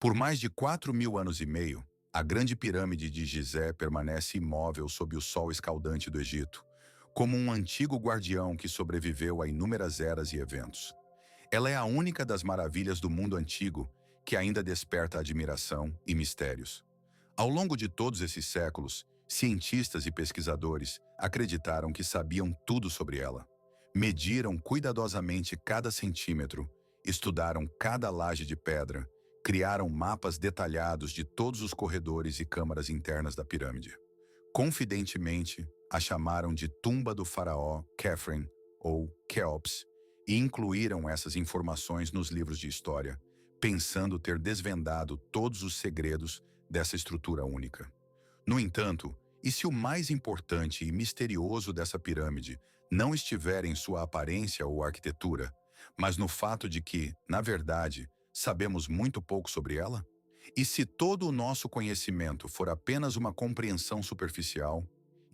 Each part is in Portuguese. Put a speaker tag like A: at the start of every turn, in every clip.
A: Por mais de 4.000 anos e meio, a Grande Pirâmide de Gizé permanece imóvel sob o sol escaldante do Egito, como um antigo guardião que sobreviveu a inúmeras eras e eventos. Ela é a única das maravilhas do mundo antigo que ainda desperta admiração e mistérios. Ao longo de todos esses séculos, cientistas e pesquisadores acreditaram que sabiam tudo sobre ela. Mediram cuidadosamente cada centímetro, estudaram cada laje de pedra, criaram mapas detalhados de todos os corredores e câmaras internas da pirâmide. Confidentemente, a chamaram de Tumba do Faraó Khafre ou Quéops e incluíram essas informações nos livros de história, pensando ter desvendado todos os segredos dessa estrutura única. No entanto, e se o mais importante e misterioso dessa pirâmide não estiver em sua aparência ou arquitetura, mas no fato de que, na verdade, sabemos muito pouco sobre ela? E se todo o nosso conhecimento for apenas uma compreensão superficial,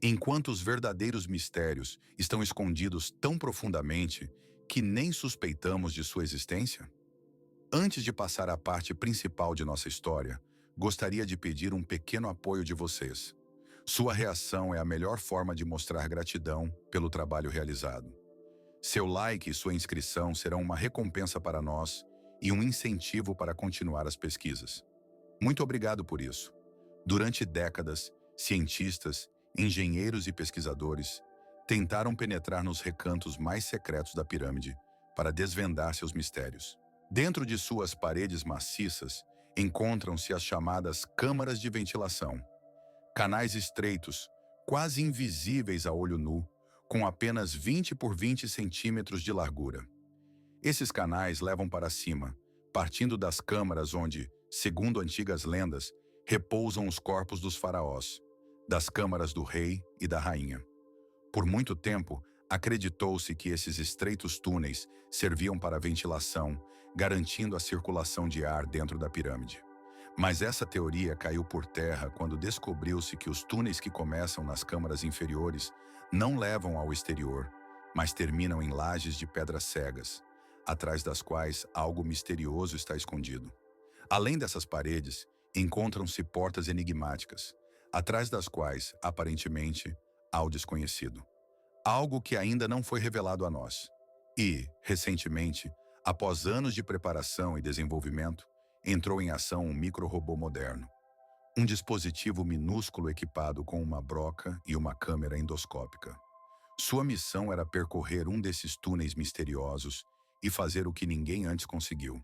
A: enquanto os verdadeiros mistérios estão escondidos tão profundamente que nem suspeitamos de sua existência? Antes de passar à parte principal de nossa história, gostaria de pedir um pequeno apoio de vocês. Sua reação é a melhor forma de mostrar gratidão pelo trabalho realizado. Seu like e sua inscrição serão uma recompensa para nós e um incentivo para continuar as pesquisas. Muito obrigado por isso. Durante décadas, cientistas, engenheiros e pesquisadores tentaram penetrar nos recantos mais secretos da pirâmide para desvendar seus mistérios. Dentro de suas paredes maciças, encontram-se as chamadas câmaras de ventilação, canais estreitos, quase invisíveis a olho nu, com apenas 20 por 20 centímetros de largura. Esses canais levam para cima, partindo das câmaras onde, segundo antigas lendas, repousam os corpos dos faraós, das câmaras do rei e da rainha. Por muito tempo, acreditou-se que esses estreitos túneis serviam para ventilação, garantindo a circulação de ar dentro da pirâmide. Mas essa teoria caiu por terra quando descobriu-se que os túneis que começam nas câmaras inferiores não levam ao exterior, mas terminam em lajes de pedras cegas, atrás das quais algo misterioso está escondido. Além dessas paredes, encontram-se portas enigmáticas, atrás das quais, aparentemente, há o desconhecido. Algo que ainda não foi revelado a nós. E, recentemente, após anos de preparação e desenvolvimento, entrou em ação um micro-robô moderno. Um dispositivo minúsculo equipado com uma broca e uma câmera endoscópica. Sua missão era percorrer um desses túneis misteriosos e fazer o que ninguém antes conseguiu: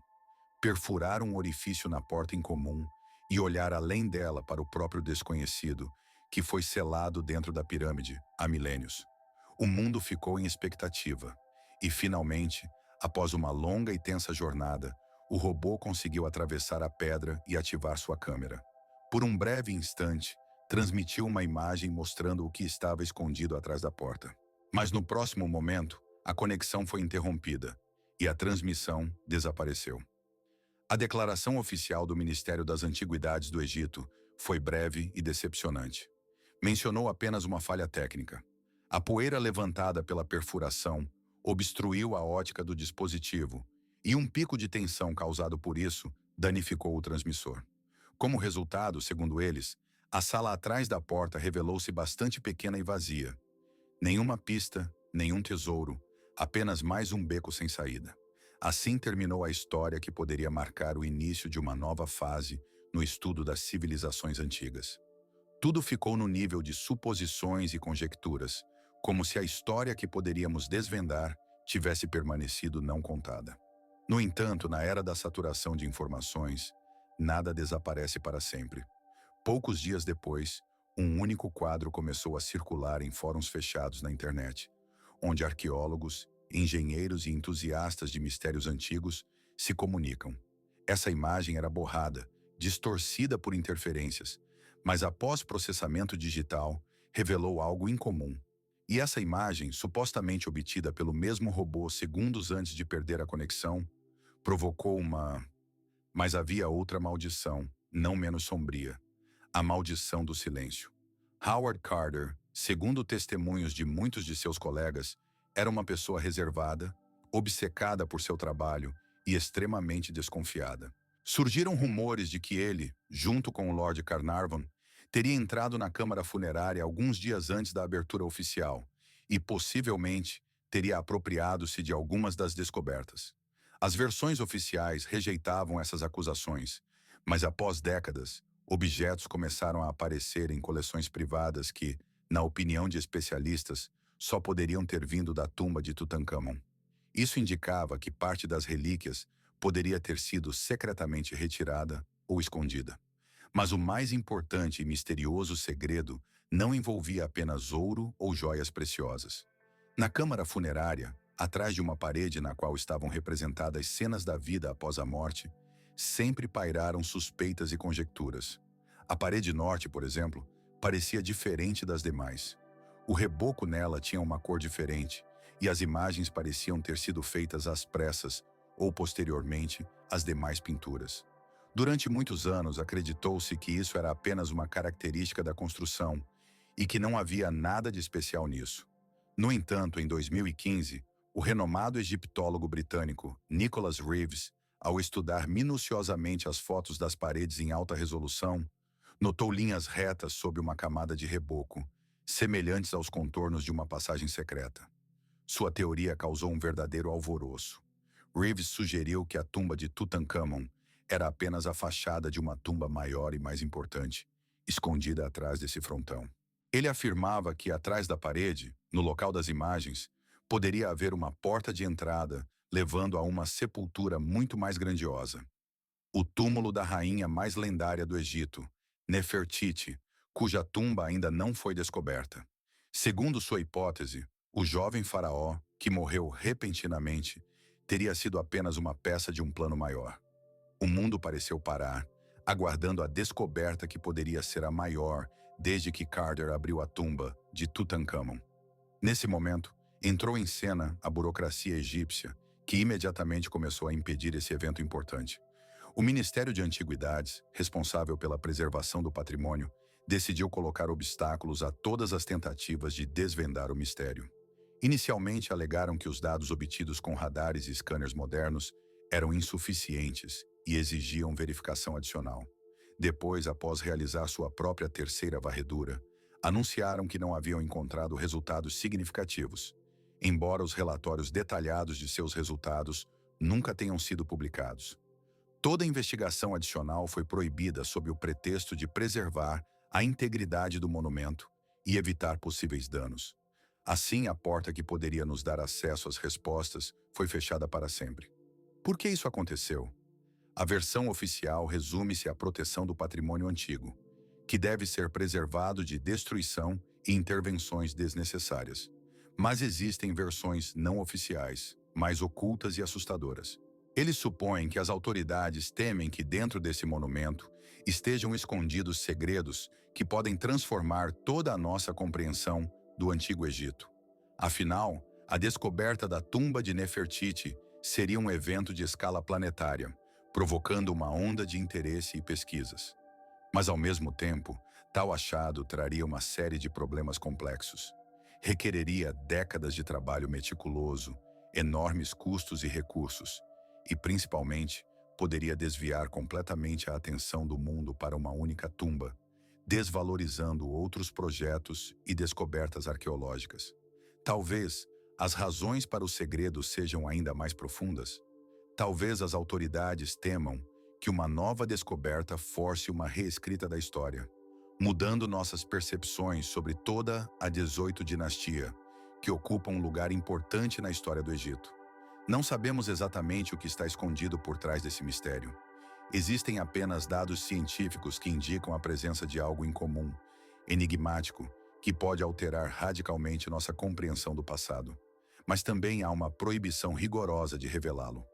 A: perfurar um orifício na porta em comum e olhar além dela para o próprio desconhecido, que foi selado dentro da pirâmide há milênios. O mundo ficou em expectativa, e finalmente, após uma longa e tensa jornada, o robô conseguiu atravessar a pedra e ativar sua câmera. Por um breve instante, transmitiu uma imagem mostrando o que estava escondido atrás da porta. Mas no próximo momento, a conexão foi interrompida e a transmissão desapareceu. A declaração oficial do Ministério das Antiguidades do Egito foi breve e decepcionante. Mencionou apenas uma falha técnica. A poeira levantada pela perfuração obstruiu a ótica do dispositivo e um pico de tensão causado por isso danificou o transmissor. Como resultado, segundo eles, a sala atrás da porta revelou-se bastante pequena e vazia. Nenhuma pista, nenhum tesouro, apenas mais um beco sem saída. Assim terminou a história que poderia marcar o início de uma nova fase no estudo das civilizações antigas. Tudo ficou no nível de suposições e conjecturas, como se a história que poderíamos desvendar tivesse permanecido não contada. No entanto, na era da saturação de informações, nada desaparece para sempre. Poucos dias depois, um único quadro começou a circular em fóruns fechados na internet, onde arqueólogos, engenheiros e entusiastas de mistérios antigos se comunicam. Essa imagem era borrada, distorcida por interferências, mas após processamento digital, revelou algo incomum. E essa imagem, supostamente obtida pelo mesmo robô segundos antes de perder a conexão, provocou uma... Mas havia outra maldição, não menos sombria: a maldição do silêncio. Howard Carter, segundo testemunhos de muitos de seus colegas, era uma pessoa reservada, obcecada por seu trabalho e extremamente desconfiada. Surgiram rumores de que ele, junto com o Lord Carnarvon, teria entrado na câmara funerária alguns dias antes da abertura oficial e, possivelmente, teria apropriado-se de algumas das descobertas. As versões oficiais rejeitavam essas acusações, mas após décadas, objetos começaram a aparecer em coleções privadas que, na opinião de especialistas, só poderiam ter vindo da tumba de Tutancâmon. Isso indicava que parte das relíquias poderia ter sido secretamente retirada ou escondida. Mas o mais importante e misterioso segredo não envolvia apenas ouro ou joias preciosas. Na câmara funerária, atrás de uma parede na qual estavam representadas cenas da vida após a morte, sempre pairaram suspeitas e conjecturas. A parede norte, por exemplo, parecia diferente das demais. O reboco nela tinha uma cor diferente, e as imagens pareciam ter sido feitas às pressas, ou posteriormente, às demais pinturas. Durante muitos anos, acreditou-se que isso era apenas uma característica da construção e que não havia nada de especial nisso. No entanto, em 2015, o renomado egiptólogo britânico Nicholas Reeves, ao estudar minuciosamente as fotos das paredes em alta resolução, notou linhas retas sob uma camada de reboco, semelhantes aos contornos de uma passagem secreta. Sua teoria causou um verdadeiro alvoroço. Reeves sugeriu que a tumba de Tutancâmon era apenas a fachada de uma tumba maior e mais importante, escondida atrás desse frontão. Ele afirmava que atrás da parede, no local das imagens, poderia haver uma porta de entrada, levando a uma sepultura muito mais grandiosa. O túmulo da rainha mais lendária do Egito, Nefertiti, cuja tumba ainda não foi descoberta. Segundo sua hipótese, o jovem faraó, que morreu repentinamente, teria sido apenas uma peça de um plano maior. O mundo pareceu parar, aguardando a descoberta que poderia ser a maior desde que Carter abriu a tumba de Tutancâmon. Nesse momento, entrou em cena a burocracia egípcia, que imediatamente começou a impedir esse evento importante. O Ministério de Antiguidades, responsável pela preservação do patrimônio, decidiu colocar obstáculos a todas as tentativas de desvendar o mistério. Inicialmente alegaram que os dados obtidos com radares e scanners modernos eram insuficientes e exigiam verificação adicional. Depois, após realizar sua própria terceira varredura, anunciaram que não haviam encontrado resultados significativos, embora os relatórios detalhados de seus resultados nunca tenham sido publicados. Toda investigação adicional foi proibida sob o pretexto de preservar a integridade do monumento e evitar possíveis danos. Assim, a porta que poderia nos dar acesso às respostas foi fechada para sempre. Por que isso aconteceu? A versão oficial resume-se à proteção do patrimônio antigo, que deve ser preservado de destruição e intervenções desnecessárias. Mas existem versões não oficiais, mais ocultas e assustadoras. Eles supõem que as autoridades temem que dentro desse monumento estejam escondidos segredos que podem transformar toda a nossa compreensão do Antigo Egito. Afinal, a descoberta da tumba de Nefertiti seria um evento de escala planetária, provocando uma onda de interesse e pesquisas. Mas, ao mesmo tempo, tal achado traria uma série de problemas complexos. Requereria décadas de trabalho meticuloso, enormes custos e recursos, e, principalmente, poderia desviar completamente a atenção do mundo para uma única tumba, desvalorizando outros projetos e descobertas arqueológicas. Talvez as razões para o segredo sejam ainda mais profundas. Talvez as autoridades temam que uma nova descoberta force uma reescrita da história, mudando nossas percepções sobre toda a 18ª dinastia, que ocupa um lugar importante na história do Egito. Não sabemos exatamente o que está escondido por trás desse mistério. Existem apenas dados científicos que indicam a presença de algo incomum, enigmático, que pode alterar radicalmente nossa compreensão do passado. Mas também há uma proibição rigorosa de revelá-lo.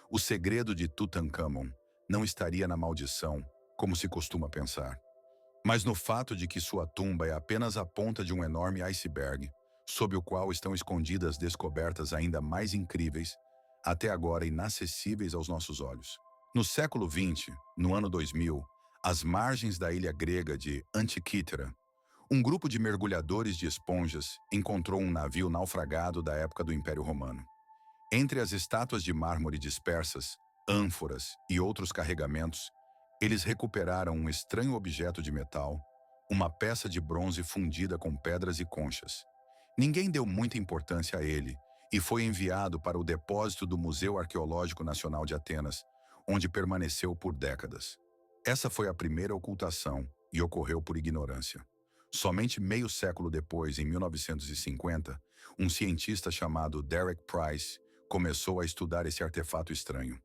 A: O segredo de Tutancâmon não estaria na maldição, como se costuma pensar, mas no fato de que sua tumba é apenas a ponta de um enorme iceberg, sob o qual estão escondidas descobertas ainda mais incríveis, até agora inacessíveis aos nossos olhos. No século XX, no ano 2000, às margens da ilha grega de Antikythera, um grupo de mergulhadores de esponjas encontrou um navio naufragado da época do Império Romano. Entre as estátuas de mármore dispersas, ânforas e outros carregamentos, eles recuperaram um estranho objeto de metal, uma peça de bronze fundida com pedras e conchas. Ninguém deu muita importância a ele e foi enviado para o depósito do Museu Arqueológico Nacional de Atenas, onde permaneceu por décadas. Essa foi a primeira ocultação e ocorreu por ignorância. Somente meio século depois, em 1950, um cientista chamado Derek Price começou a estudar esse artefato estranho.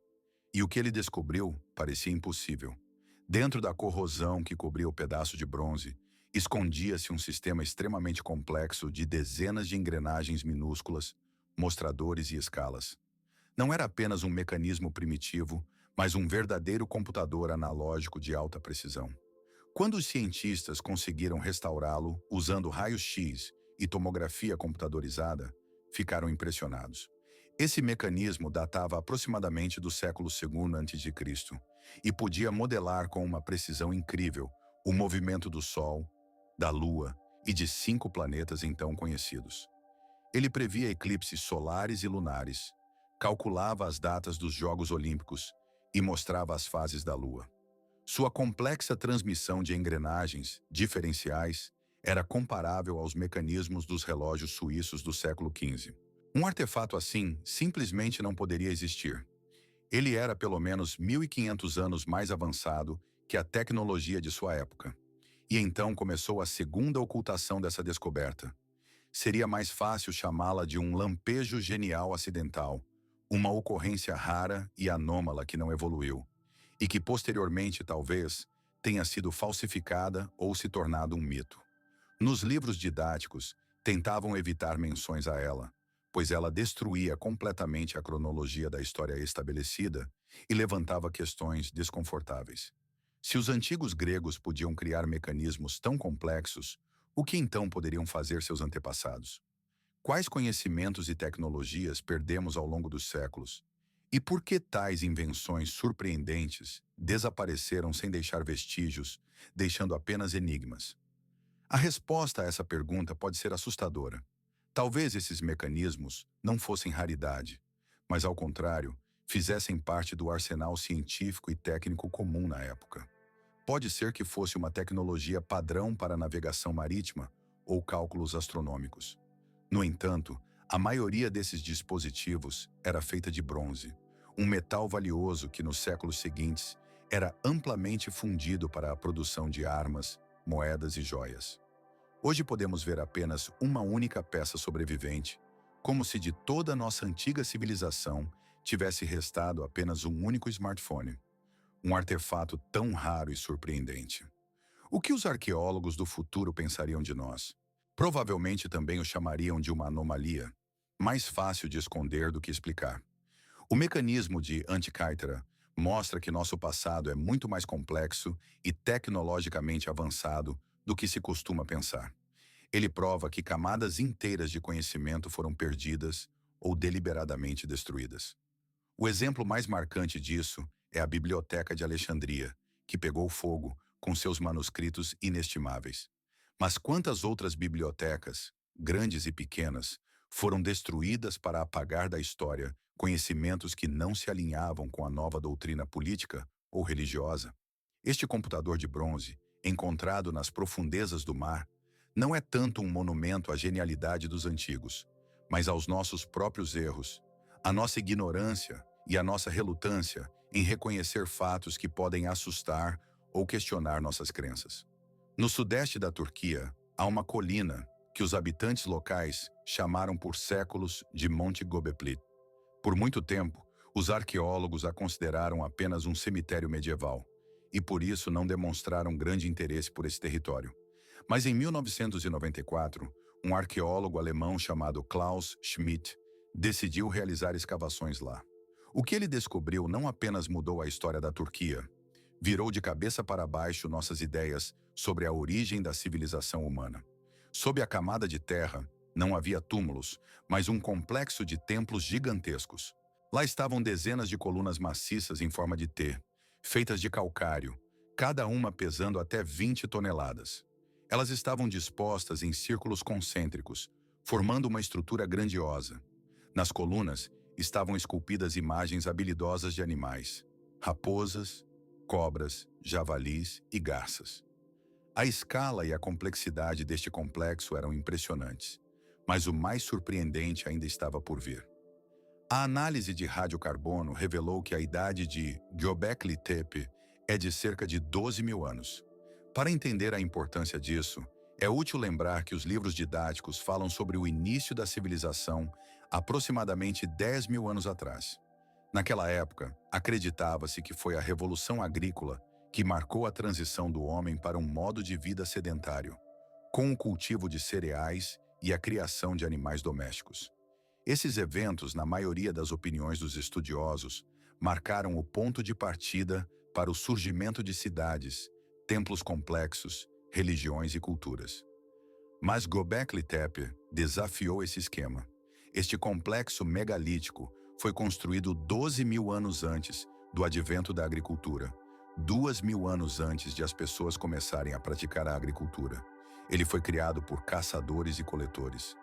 A: E o que ele descobriu parecia impossível. Dentro da corrosão que cobria o pedaço de bronze, escondia-se um sistema extremamente complexo de dezenas de engrenagens minúsculas, mostradores e escalas. Não era apenas um mecanismo primitivo, mas um verdadeiro computador analógico de alta precisão. Quando os cientistas conseguiram restaurá-lo usando raios-x e tomografia computadorizada, ficaram impressionados. Esse mecanismo datava aproximadamente do século II a.C. e podia modelar com uma precisão incrível o movimento do Sol, da Lua e de 5 planetas então conhecidos. Ele previa eclipses solares e lunares, calculava as datas dos Jogos Olímpicos e mostrava as fases da Lua. Sua complexa transmissão de engrenagens diferenciais era comparável aos mecanismos dos relógios suíços do século XV. Um artefato assim simplesmente não poderia existir. Ele era pelo menos 1.500 anos mais avançado que a tecnologia de sua época. E então começou a segunda ocultação dessa descoberta. Seria mais fácil chamá-la de um lampejo genial acidental, uma ocorrência rara e anômala que não evoluiu, e que posteriormente, talvez, tenha sido falsificada ou se tornado um mito. Nos livros didáticos, tentavam evitar menções a ela, pois ela destruía completamente a cronologia da história estabelecida e levantava questões desconfortáveis. Se os antigos gregos podiam criar mecanismos tão complexos, o que então poderiam fazer seus antepassados? Quais conhecimentos e tecnologias perdemos ao longo dos séculos? E por que tais invenções surpreendentes desapareceram sem deixar vestígios, deixando apenas enigmas? A resposta a essa pergunta pode ser assustadora. Talvez esses mecanismos não fossem raridade, mas, ao contrário, fizessem parte do arsenal científico e técnico comum na época. Pode ser que fosse uma tecnologia padrão para navegação marítima ou cálculos astronômicos. No entanto, a maioria desses dispositivos era feita de bronze, um metal valioso que nos séculos seguintes era amplamente fundido para a produção de armas, moedas e joias. Hoje podemos ver apenas uma única peça sobrevivente, como se de toda a nossa antiga civilização tivesse restado apenas um único smartphone, um artefato tão raro e surpreendente. O que os arqueólogos do futuro pensariam de nós? Provavelmente também o chamariam de uma anomalia, mais fácil de esconder do que explicar. O mecanismo de Antikythera mostra que nosso passado é muito mais complexo e tecnologicamente avançado do que se costuma pensar. Ele prova que camadas inteiras de conhecimento foram perdidas ou deliberadamente destruídas. O exemplo mais marcante disso é a Biblioteca de Alexandria, que pegou fogo com seus manuscritos inestimáveis. Mas quantas outras bibliotecas, grandes e pequenas, foram destruídas para apagar da história conhecimentos que não se alinhavam com a nova doutrina política ou religiosa? Este computador de bronze, encontrado nas profundezas do mar, não é tanto um monumento à genialidade dos antigos, mas aos nossos próprios erros, à nossa ignorância e à nossa relutância em reconhecer fatos que podem assustar ou questionar nossas crenças. No sudeste da Turquia, há uma colina que os habitantes locais chamaram por séculos de Monte Göbekli. Por muito tempo, os arqueólogos a consideraram apenas um cemitério medieval, e por isso não demonstraram grande interesse por esse território. Mas em 1994, um arqueólogo alemão chamado Klaus Schmidt decidiu realizar escavações lá. O que ele descobriu não apenas mudou a história da Turquia, virou de cabeça para baixo nossas ideias sobre a origem da civilização humana. Sob a camada de terra, não havia túmulos, mas um complexo de templos gigantescos. Lá estavam dezenas de colunas maciças em forma de T, feitas de calcário, cada uma pesando até 20 toneladas. Elas estavam dispostas em círculos concêntricos, formando uma estrutura grandiosa. Nas colunas, estavam esculpidas imagens habilidosas de animais: raposas, cobras, javalis e garças. A escala e a complexidade deste complexo eram impressionantes, mas o mais surpreendente ainda estava por vir. A análise de radiocarbono revelou que a idade de Göbekli Tepe é de cerca de 12 mil anos. Para entender a importância disso, é útil lembrar que os livros didáticos falam sobre o início da civilização aproximadamente 10 mil anos atrás. Naquela época, acreditava-se que foi a Revolução Agrícola que marcou a transição do homem para um modo de vida sedentário, com o cultivo de cereais e a criação de animais domésticos. Esses eventos, na maioria das opiniões dos estudiosos, marcaram o ponto de partida para o surgimento de cidades, templos complexos, religiões e culturas. Mas Göbekli Tepe desafiou esse esquema. Este complexo megalítico foi construído 12 mil anos antes do advento da agricultura, 2.000 anos antes de as pessoas começarem a praticar a agricultura. Ele foi criado por caçadores e coletores,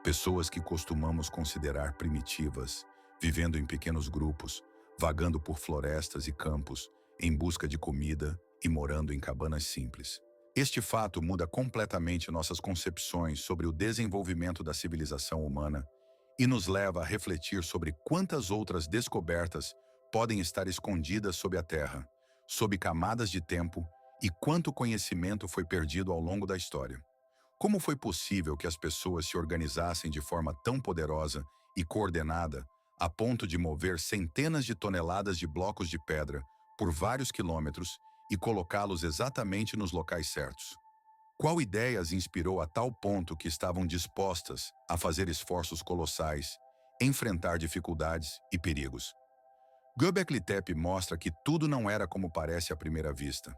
A: pessoas que costumamos considerar primitivas, vivendo em pequenos grupos, vagando por florestas e campos, em busca de comida e morando em cabanas simples. Este fato muda completamente nossas concepções sobre o desenvolvimento da civilização humana e nos leva a refletir sobre quantas outras descobertas podem estar escondidas sob a Terra, sob camadas de tempo, e quanto conhecimento foi perdido ao longo da história. Como foi possível que as pessoas se organizassem de forma tão poderosa e coordenada a ponto de mover centenas de toneladas de blocos de pedra por vários quilômetros e colocá-los exatamente nos locais certos? Qual ideia as inspirou a tal ponto que estavam dispostas a fazer esforços colossais, enfrentar dificuldades e perigos? Göbekli Tepe mostra que tudo não era como parece à primeira vista.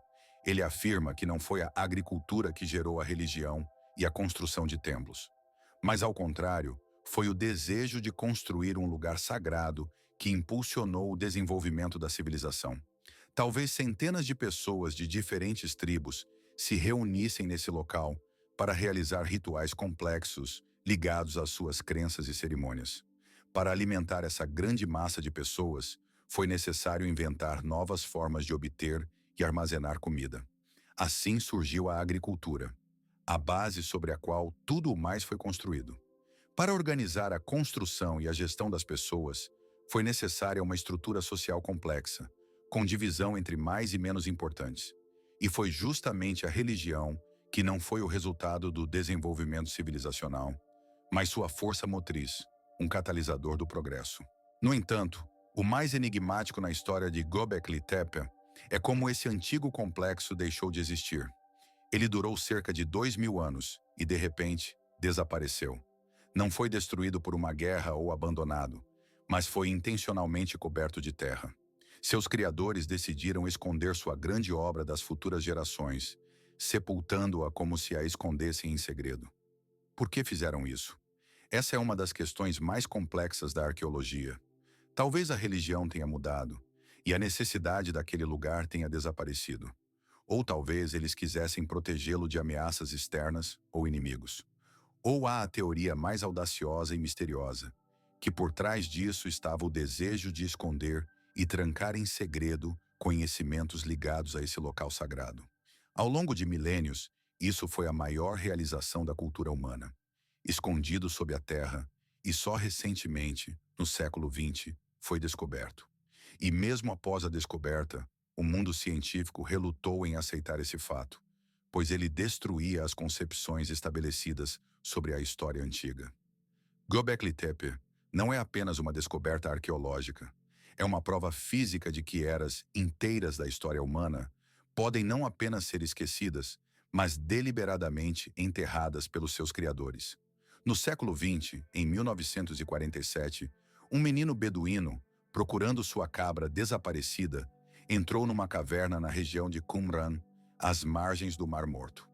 A: Ele afirma que não foi a agricultura que gerou a religião e a construção de templos, mas, ao contrário, foi o desejo de construir um lugar sagrado que impulsionou o desenvolvimento da civilização. Talvez centenas de pessoas de diferentes tribos se reunissem nesse local para realizar rituais complexos ligados às suas crenças e cerimônias. Para alimentar essa grande massa de pessoas, foi necessário inventar novas formas de obter e armazenar comida. Assim surgiu a agricultura, a base sobre a qual tudo o mais foi construído. Para organizar a construção e a gestão das pessoas, foi necessária uma estrutura social complexa, com divisão entre mais e menos importantes. E foi justamente a religião que não foi o resultado do desenvolvimento civilizacional, mas sua força motriz, um catalisador do progresso. No entanto, o mais enigmático na história de Göbekli Tepe é como esse antigo complexo deixou de existir. Ele durou cerca de 2.000 anos e, de repente, desapareceu. Não foi destruído por uma guerra ou abandonado, mas foi intencionalmente coberto de terra. Seus criadores decidiram esconder sua grande obra das futuras gerações, sepultando-a como se a escondessem em segredo. Por que fizeram isso? Essa é uma das questões mais complexas da arqueologia. Talvez a religião tenha mudado e a necessidade daquele lugar tenha desaparecido. Ou talvez eles quisessem protegê-lo de ameaças externas ou inimigos. Ou há a teoria mais audaciosa e misteriosa, que por trás disso estava o desejo de esconder e trancar em segredo conhecimentos ligados a esse local sagrado. Ao longo de milênios, isso foi a maior realização da cultura humana, escondido sob a terra, e só recentemente, no século XX, foi descoberto. E mesmo após a descoberta, o mundo científico relutou em aceitar esse fato, pois ele destruía as concepções estabelecidas sobre a história antiga. Göbekli Tepe não é apenas uma descoberta arqueológica, é uma prova física de que eras inteiras da história humana podem não apenas ser esquecidas, mas deliberadamente enterradas pelos seus criadores. No século XX, em 1947, um menino beduíno, procurando sua cabra desaparecida, entrou numa caverna na região de Qumran, às margens do Mar Morto.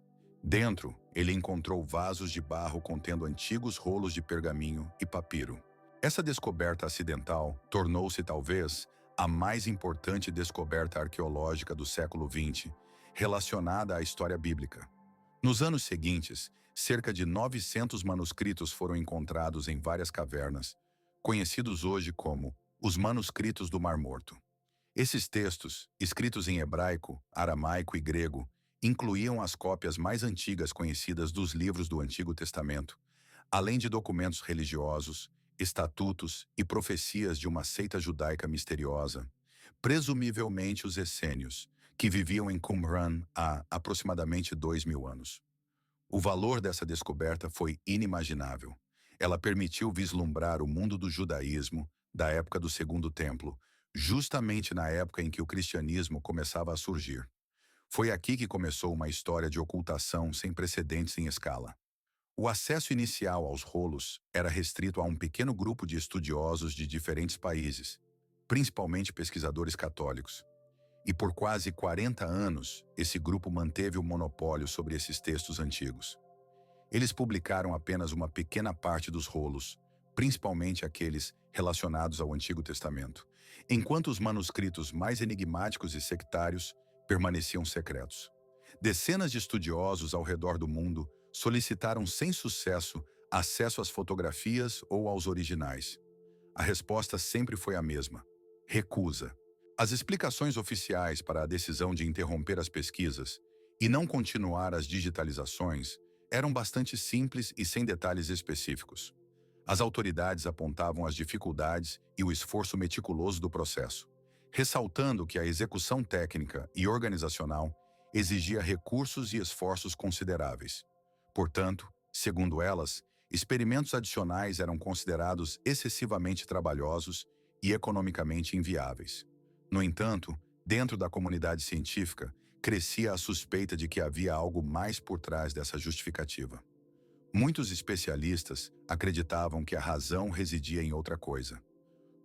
A: Dentro, ele encontrou vasos de barro contendo antigos rolos de pergaminho e papiro. Essa descoberta acidental tornou-se talvez a mais importante descoberta arqueológica do século XX, relacionada à história bíblica. Nos anos seguintes, cerca de 900 manuscritos foram encontrados em várias cavernas, conhecidos hoje como os manuscritos do Mar Morto. Esses textos, escritos em hebraico, aramaico e grego, incluíam as cópias mais antigas conhecidas dos livros do Antigo Testamento, além de documentos religiosos, estatutos e profecias de uma seita judaica misteriosa, presumivelmente os essênios, que viviam em Qumran há aproximadamente 2000 anos. O valor dessa descoberta foi inimaginável. Ela permitiu vislumbrar o mundo do judaísmo da época do Segundo Templo, justamente na época em que o cristianismo começava a surgir. Foi aqui que começou uma história de ocultação sem precedentes em escala. O acesso inicial aos rolos era restrito a um pequeno grupo de estudiosos de diferentes países, principalmente pesquisadores católicos. E por quase 40 anos, esse grupo manteve o monopólio sobre esses textos antigos. Eles publicaram apenas uma pequena parte dos rolos, principalmente aqueles relacionados ao Antigo Testamento, enquanto os manuscritos mais enigmáticos e sectários permaneciam secretos. Dezenas de estudiosos ao redor do mundo solicitaram sem sucesso acesso às fotografias ou aos originais. A resposta sempre foi a mesma: recusa. As explicações oficiais para a decisão de interromper as pesquisas e não continuar as digitalizações eram bastante simples e sem detalhes específicos. As autoridades apontavam as dificuldades e o esforço meticuloso do processo, ressaltando que a execução técnica e organizacional exigia recursos e esforços consideráveis. Portanto, segundo elas, experimentos adicionais eram considerados excessivamente trabalhosos e economicamente inviáveis. No entanto, dentro da comunidade científica, crescia a suspeita de que havia algo mais por trás dessa justificativa. Muitos especialistas acreditavam que a razão residia em outra coisa.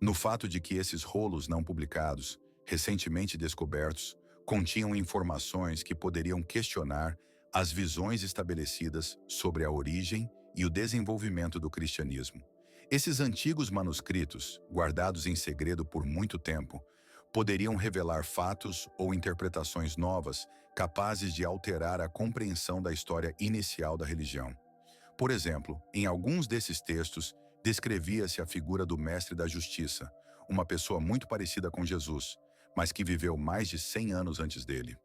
A: No fato de que esses rolos não publicados, recentemente descobertos, continham informações que poderiam questionar as visões estabelecidas sobre a origem e o desenvolvimento do cristianismo. Esses antigos manuscritos, guardados em segredo por muito tempo, poderiam revelar fatos ou interpretações novas capazes de alterar a compreensão da história inicial da religião. Por exemplo, em alguns desses textos, descrevia-se a figura do mestre da justiça, uma pessoa muito parecida com Jesus, mas que viveu mais de 100 anos antes dele.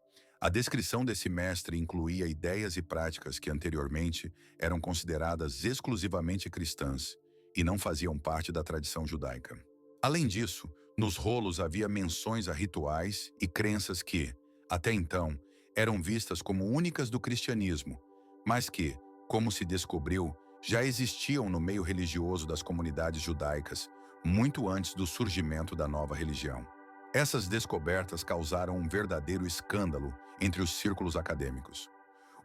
A: A descrição desse mestre incluía ideias e práticas que anteriormente eram consideradas exclusivamente cristãs e não faziam parte da tradição judaica. Além disso, nos rolos havia menções a rituais e crenças que, até então, eram vistas como únicas do cristianismo, mas que, como se descobriu, já existiam no meio religioso das comunidades judaicas, muito antes do surgimento da nova religião. Essas descobertas causaram um verdadeiro escândalo entre os círculos acadêmicos.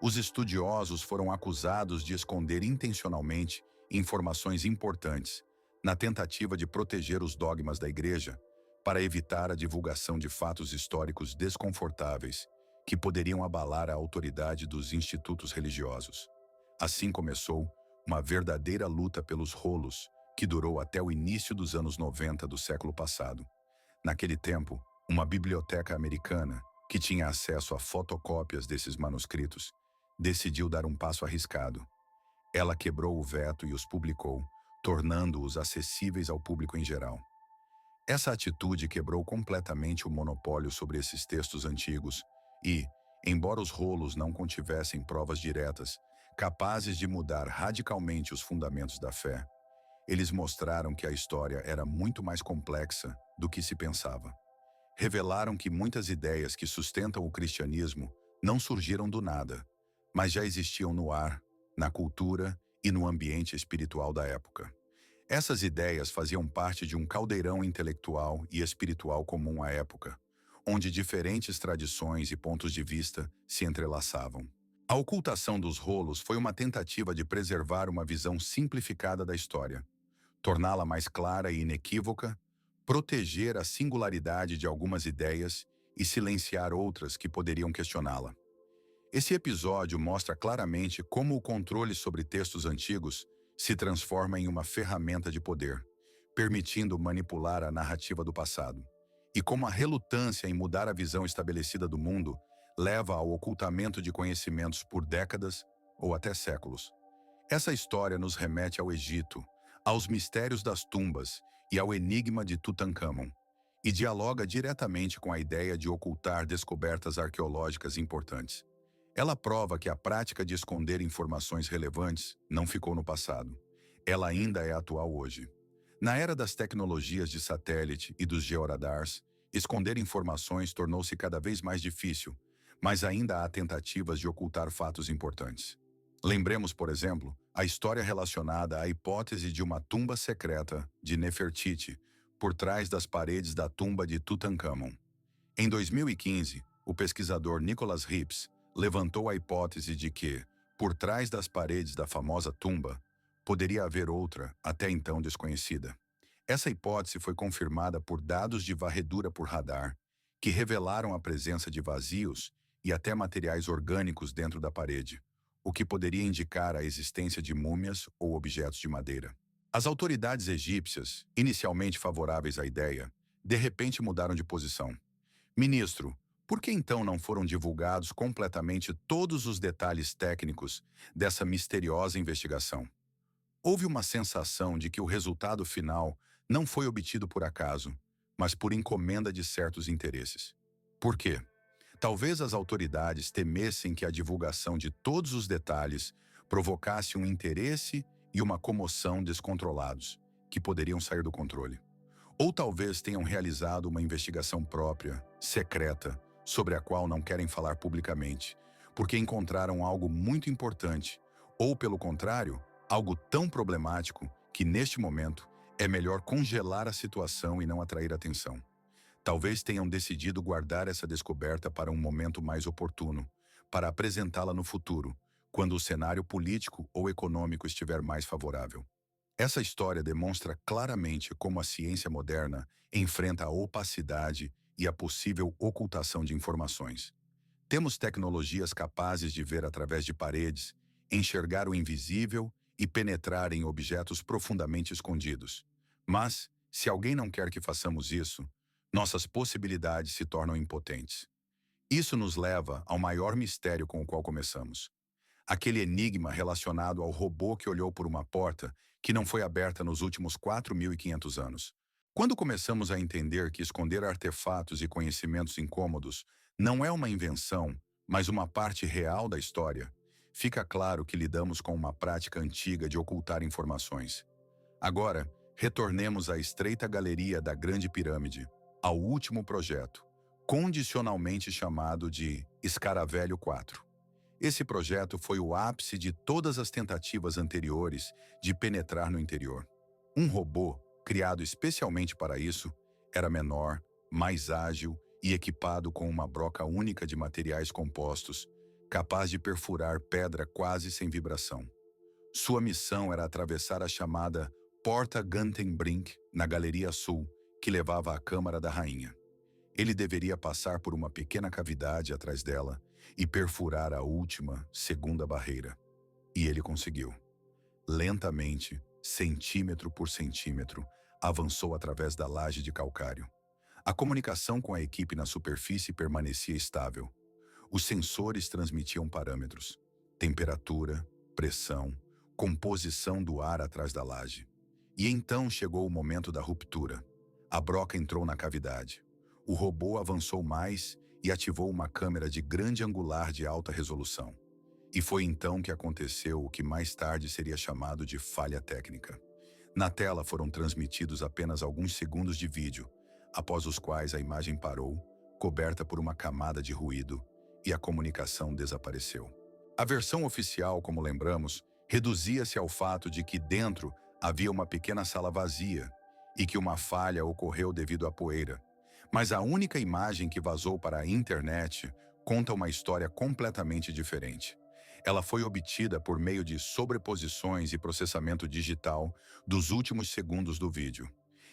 A: Os estudiosos foram acusados de esconder intencionalmente informações importantes, na tentativa de proteger os dogmas da Igreja, para evitar a divulgação de fatos históricos desconfortáveis que poderiam abalar a autoridade dos institutos religiosos. Assim começou uma verdadeira luta pelos rolos, que durou até o início dos anos 90 do século passado. Naquele tempo, uma biblioteca americana, que tinha acesso a fotocópias desses manuscritos, decidiu dar um passo arriscado. Ela quebrou o veto e os publicou, tornando-os acessíveis ao público em geral. Essa atitude quebrou completamente o monopólio sobre esses textos antigos e, embora os rolos não contivessem provas diretas, capazes de mudar radicalmente os fundamentos da fé, eles mostraram que a história era muito mais complexa do que se pensava. Revelaram que muitas ideias que sustentam o cristianismo não surgiram do nada, mas já existiam no ar, na cultura e no ambiente espiritual da época. Essas ideias faziam parte de um caldeirão intelectual e espiritual comum à época, onde diferentes tradições e pontos de vista se entrelaçavam. A ocultação dos rolos foi uma tentativa de preservar uma visão simplificada da história, torná-la mais clara e inequívoca, proteger a singularidade de algumas ideias e silenciar outras que poderiam questioná-la. Esse episódio mostra claramente como o controle sobre textos antigos se transforma em uma ferramenta de poder, permitindo manipular a narrativa do passado, e como a relutância em mudar a visão estabelecida do mundo leva ao ocultamento de conhecimentos por décadas ou até séculos. Essa história nos remete ao Egito, aos mistérios das tumbas e ao enigma de Tutancâmon, e dialoga diretamente com a ideia de ocultar descobertas arqueológicas importantes. Ela prova que a prática de esconder informações relevantes não ficou no passado. Ela ainda é atual hoje. Na era das tecnologias de satélite e dos georadars, esconder informações tornou-se cada vez mais difícil, mas ainda há tentativas de ocultar fatos importantes. Lembremos, por exemplo, a história relacionada à hipótese de uma tumba secreta de Nefertiti por trás das paredes da tumba de Tutancâmon. Em 2015, o pesquisador Nicholas Rips levantou a hipótese de que, por trás das paredes da famosa tumba, poderia haver outra, até então desconhecida. Essa hipótese foi confirmada por dados de varredura por radar, que revelaram a presença de vazios e até materiais orgânicos dentro da parede, o que poderia indicar a existência de múmias ou objetos de madeira. As autoridades egípcias, inicialmente favoráveis à ideia, de repente mudaram de posição. Ministro, por que então não foram divulgados completamente todos os detalhes técnicos dessa misteriosa investigação? Houve uma sensação de que o resultado final não foi obtido por acaso, mas por encomenda de certos interesses. Por quê? Talvez as autoridades temessem que a divulgação de todos os detalhes provocasse um interesse e uma comoção descontrolados, que poderiam sair do controle. Ou talvez tenham realizado uma investigação própria, secreta, sobre a qual não querem falar publicamente, porque encontraram algo muito importante, ou, pelo contrário, algo tão problemático que, neste momento, é melhor congelar a situação e não atrair atenção. Talvez tenham decidido guardar essa descoberta para um momento mais oportuno, para apresentá-la no futuro, quando o cenário político ou econômico estiver mais favorável. Essa história demonstra claramente como a ciência moderna enfrenta a opacidade e a possível ocultação de informações. Temos tecnologias capazes de ver através de paredes, enxergar o invisível e penetrar em objetos profundamente escondidos. Mas, se alguém não quer que façamos isso, nossas possibilidades se tornam impotentes. Isso nos leva ao maior mistério com o qual começamos. Aquele enigma relacionado ao robô que olhou por uma porta que não foi aberta nos últimos 4.500 anos. Quando começamos a entender que esconder artefatos e conhecimentos incômodos não é uma invenção, mas uma parte real da história, fica claro que lidamos com uma prática antiga de ocultar informações. Agora, retornemos à estreita galeria da Grande Pirâmide, ao último projeto, condicionalmente chamado de Escaravelho 4. Esse projeto foi o ápice de todas as tentativas anteriores de penetrar no interior. Um robô, criado especialmente para isso, era menor, mais ágil e equipado com uma broca única de materiais compostos, capaz de perfurar pedra quase sem vibração. Sua missão era atravessar a chamada Porta Gantenbrink na Galeria Sul, que levava à Câmara da Rainha. Ele deveria passar por uma pequena cavidade atrás dela e perfurar a última, segunda barreira. E ele conseguiu. Lentamente, centímetro por centímetro, avançou através da laje de calcário. A comunicação com a equipe na superfície permanecia estável. Os sensores transmitiam parâmetros: temperatura, pressão, composição do ar atrás da laje. E então chegou o momento da ruptura. A broca entrou na cavidade. O robô avançou mais e ativou uma câmera de grande angular de alta resolução. E foi então que aconteceu o que mais tarde seria chamado de falha técnica. Na tela foram transmitidos apenas alguns segundos de vídeo, após os quais a imagem parou, coberta por uma camada de ruído, e a comunicação desapareceu. A versão oficial, como lembramos, reduzia-se ao fato de que dentro havia uma pequena sala vazia e que uma falha ocorreu devido à poeira. Mas a única imagem que vazou para a internet conta uma história completamente diferente. Ela foi obtida por meio de sobreposições e processamento digital dos últimos segundos do vídeo.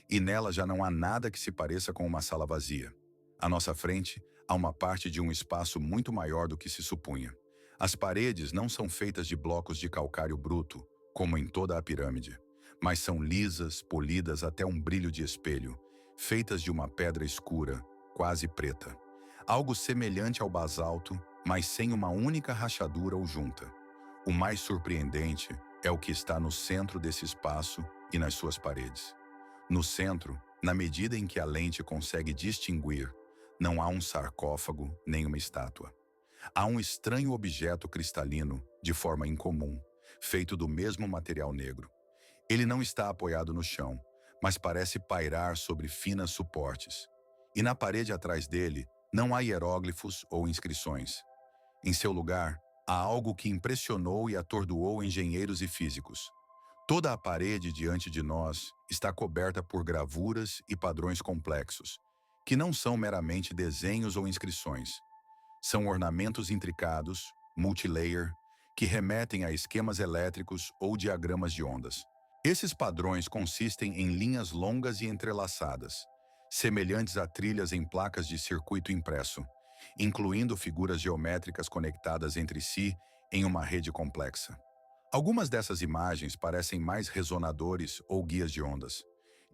A: E nela já não há nada que se pareça com uma sala vazia. À nossa frente, há uma parte de um espaço muito maior do que se supunha. As paredes não são feitas de blocos de calcário bruto, como em toda a pirâmide, mas são lisas, polidas até um brilho de espelho, feitas de uma pedra escura, quase preta. Algo semelhante ao basalto, mas sem uma única rachadura ou junta. O mais surpreendente é o que está no centro desse espaço, e nas suas paredes. No centro, na medida em que a lente consegue distinguir, não há um sarcófago nem uma estátua. Há um estranho objeto cristalino, de forma incomum, feito do mesmo material negro. Ele não está apoiado no chão, mas parece pairar sobre finas suportes. E na parede atrás dele, não há hieróglifos ou inscrições. Em seu lugar, há algo que impressionou e atordoou engenheiros e físicos. Toda a parede diante de nós está coberta por gravuras e padrões complexos, que não são meramente desenhos ou inscrições. São ornamentos intricados, multilayer, que remetem a esquemas elétricos ou diagramas de ondas. Esses padrões consistem em linhas longas e entrelaçadas, semelhantes a trilhas em placas de circuito impresso, incluindo figuras geométricas conectadas entre si em uma rede complexa. Algumas dessas imagens parecem mais ressonadores ou guias de ondas,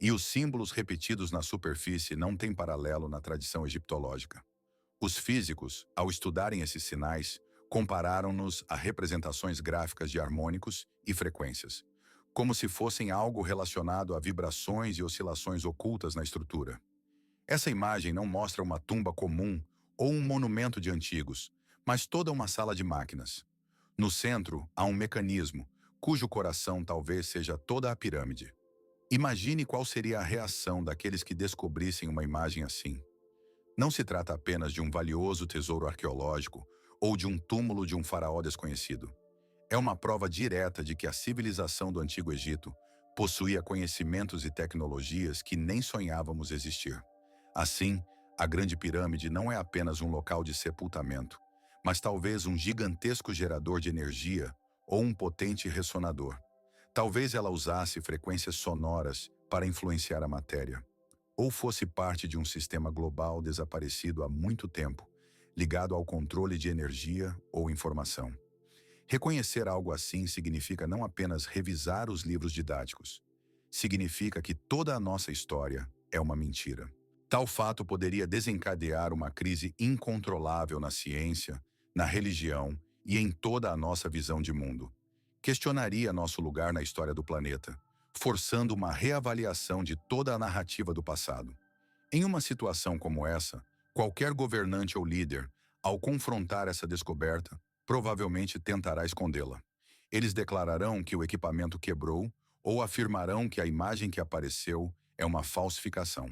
A: e os símbolos repetidos na superfície não têm paralelo na tradição egiptológica. Os físicos, ao estudarem esses sinais, compararam-nos a representações gráficas de harmônicos e frequências, como se fossem algo relacionado a vibrações e oscilações ocultas na estrutura. Essa imagem não mostra uma tumba comum ou um monumento de antigos, mas toda uma sala de máquinas. No centro, há um mecanismo, cujo coração talvez seja toda a pirâmide. Imagine qual seria a reação daqueles que descobrissem uma imagem assim. Não se trata apenas de um valioso tesouro arqueológico ou de um túmulo de um faraó desconhecido. É uma prova direta de que a civilização do Antigo Egito possuía conhecimentos e tecnologias que nem sonhávamos existir. Assim, a Grande Pirâmide não é apenas um local de sepultamento, mas talvez um gigantesco gerador de energia ou um potente ressonador. Talvez ela usasse frequências sonoras para influenciar a matéria, ou fosse parte de um sistema global desaparecido há muito tempo, ligado ao controle de energia ou informação. Reconhecer algo assim significa não apenas revisar os livros didáticos, significa que toda a nossa história é uma mentira. Tal fato poderia desencadear uma crise incontrolável na ciência, na religião e em toda a nossa visão de mundo. Questionaria nosso lugar na história do planeta, forçando uma reavaliação de toda a narrativa do passado. Em uma situação como essa, qualquer governante ou líder, ao confrontar essa descoberta, provavelmente tentará escondê-la. Eles declararão que o equipamento quebrou ou afirmarão que a imagem que apareceu é uma falsificação.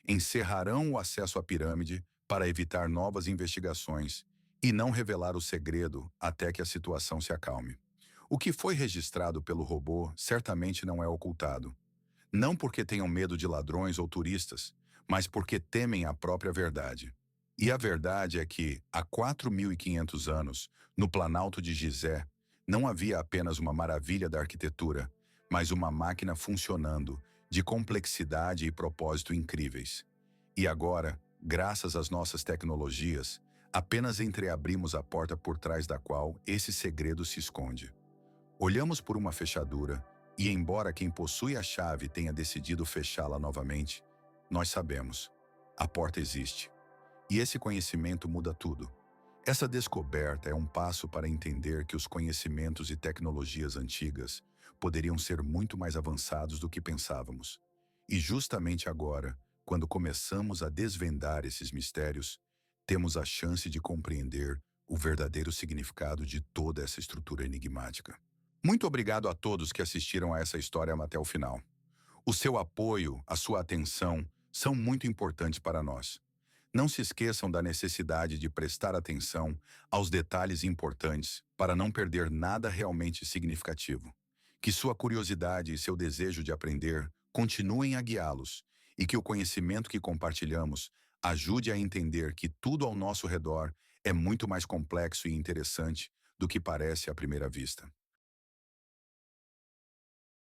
A: Encerrarão o acesso à pirâmide para evitar novas investigações e não revelar o segredo até que a situação se acalme. O que foi registrado pelo robô certamente não é ocultado. Não porque tenham medo de ladrões ou turistas, mas porque temem a própria verdade. E a verdade é que, há 4.500 anos, no Planalto de Gizé, não havia apenas uma maravilha da arquitetura, mas uma máquina funcionando, de complexidade e propósito incríveis. E agora, graças às nossas tecnologias, apenas entreabrimos a porta por trás da qual esse segredo se esconde. Olhamos por uma fechadura e, embora quem possui a chave tenha decidido fechá-la novamente, nós sabemos, a porta existe. E esse conhecimento muda tudo. Essa descoberta é um passo para entender que os conhecimentos e tecnologias antigas poderiam ser muito mais avançados do que pensávamos. E justamente agora, quando começamos a desvendar esses mistérios, temos a chance de compreender o verdadeiro significado de toda essa estrutura enigmática. Muito obrigado a todos que assistiram a essa história até o final. O seu apoio, a sua atenção, são muito importantes para nós. Não se esqueçam da necessidade de prestar atenção aos detalhes importantes para não perder nada realmente significativo. Que sua curiosidade e seu desejo de aprender continuem a guiá-los e que o conhecimento que compartilhamos ajude a entender que tudo ao nosso redor é muito mais complexo e interessante do que parece à primeira vista.